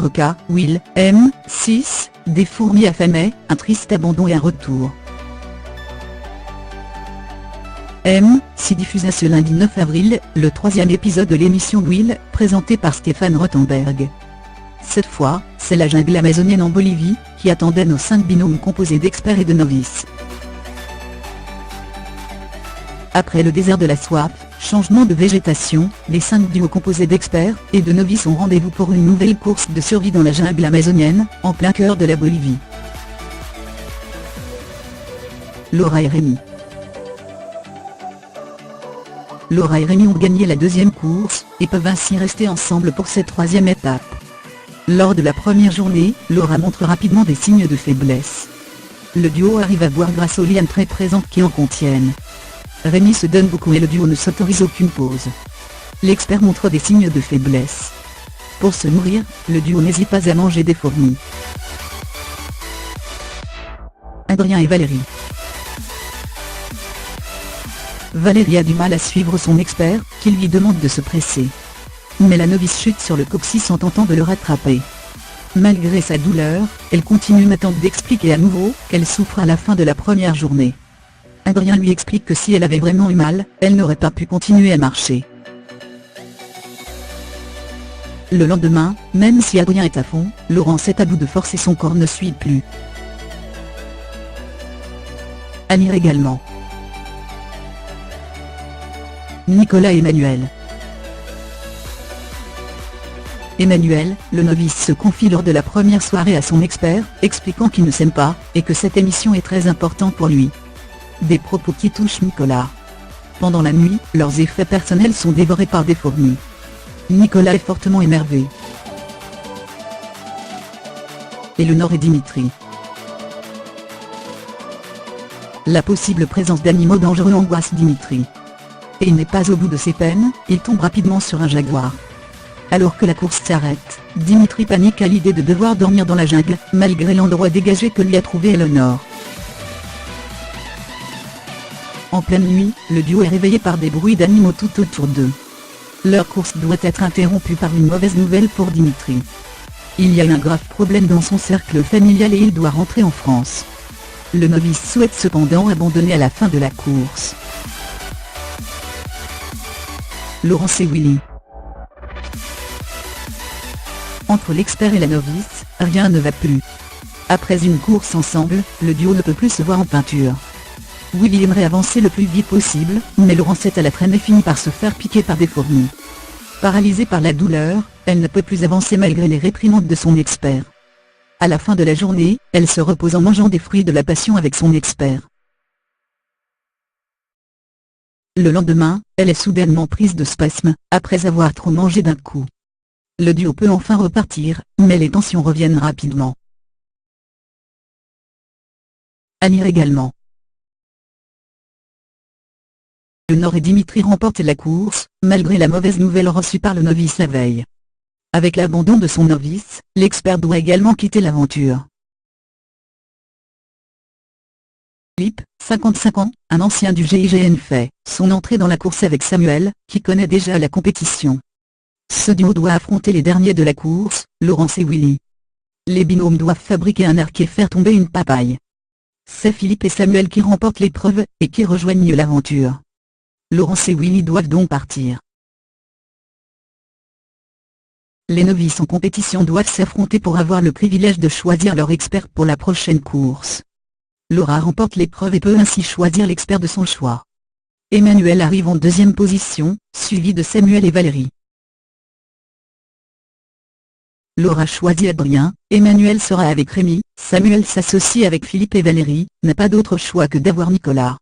Roca, Will, M, 6, des fourmis affamées, un triste abandon et un retour. M, s'y diffusa ce lundi 9 avril, le troisième épisode de l'émission Will, présenté par Stéphane Rothenberg. Cette fois, c'est la jungle amazonienne en Bolivie, qui attendait nos 5 binômes composés d'experts et de novices. Après le désert de la soif, changement de végétation, les 5 duos composés d'experts et de novices ont rendez-vous pour une nouvelle course de survie dans la jungle amazonienne, en plein cœur de la Bolivie. Laura et Rémi. Laura et Rémi ont gagné la deuxième course, et peuvent ainsi rester ensemble pour cette troisième étape. Lors de la première journée, Laura montre rapidement des signes de faiblesse. Le duo arrive à boire grâce aux lianes très présentes qui en contiennent. Rémi se donne beaucoup et le duo ne s'autorise aucune pause. L'expert montre des signes de faiblesse. Pour se nourrir, le duo n'hésite pas à manger des fourmis. Adrien et Valérie. Valérie a du mal à suivre son expert, qui lui demande de se presser. Mais la novice chute sur le coccyx en tentant de le rattraper. Malgré sa douleur, elle continue maintenant d'expliquer à nouveau qu'elle souffre à la fin de la première journée. Adrien lui explique que si elle avait vraiment eu mal, elle n'aurait pas pu continuer à marcher. Le lendemain, même si Adrien est à fond, Laurence est à bout de force et son corps ne suit plus. Amir également. Nicolas et Emmanuel. Emmanuel, le novice se confie lors de la première soirée à son expert, expliquant qu'il ne s'aime pas, et que cette émission est très importante pour lui. Des propos qui touchent Nicolas. Pendant la nuit, leurs effets personnels sont dévorés par des fourmis. Nicolas est fortement énervé. Éléonore et Dimitri. La possible présence d'animaux dangereux angoisse Dimitri. Et il n'est pas au bout de ses peines, il tombe rapidement sur un jaguar. Alors que la course s'arrête, Dimitri panique à l'idée de devoir dormir dans la jungle, malgré l'endroit dégagé que lui a trouvé Éléonore. En pleine nuit, le duo est réveillé par des bruits d'animaux tout autour d'eux. Leur course doit être interrompue par une mauvaise nouvelle pour Dimitri. Il y a un grave problème dans son cercle familial et il doit rentrer en France. Le novice souhaite cependant abandonner à la fin de la course. Laurence et Willy. Entre l'expert et la novice, rien ne va plus. Après une course ensemble, le duo ne peut plus se voir en peinture. Willy aimerait avancer le plus vite possible, mais Laurence est à la traîne et finit par se faire piquer par des fourmis. Paralysée par la douleur, elle ne peut plus avancer malgré les réprimandes de son expert. À la fin de la journée, elle se repose en mangeant des fruits de la passion avec son expert. Le lendemain, elle est soudainement prise de spasmes, après avoir trop mangé d'un coup. Le duo peut enfin repartir, mais les tensions reviennent rapidement. Amir également. Éléonore et Dimitri remportent la course, malgré la mauvaise nouvelle reçue par le novice la veille. Avec l'abandon de son novice, l'expert doit également quitter l'aventure. Philippe, 55 ans, un ancien du GIGN fait son entrée dans la course avec Samuel, qui connaît déjà la compétition. Ce duo doit affronter les derniers de la course, Laurence et Willy. Les binômes doivent fabriquer un arc et faire tomber une papaye. C'est Philippe et Samuel qui remportent l'épreuve, et qui rejoignent l'aventure. Laurence et Willy doivent donc partir. Les novices en compétition doivent s'affronter pour avoir le privilège de choisir leur expert pour la prochaine course. Laura remporte l'épreuve et peut ainsi choisir l'expert de son choix. Emmanuel arrive en deuxième position, suivi de Samuel et Valérie. Laura choisit Adrien, Emmanuel sera avec Rémi, Samuel s'associe avec Philippe et Valérie n'a pas d'autre choix que d'avoir Nicolas.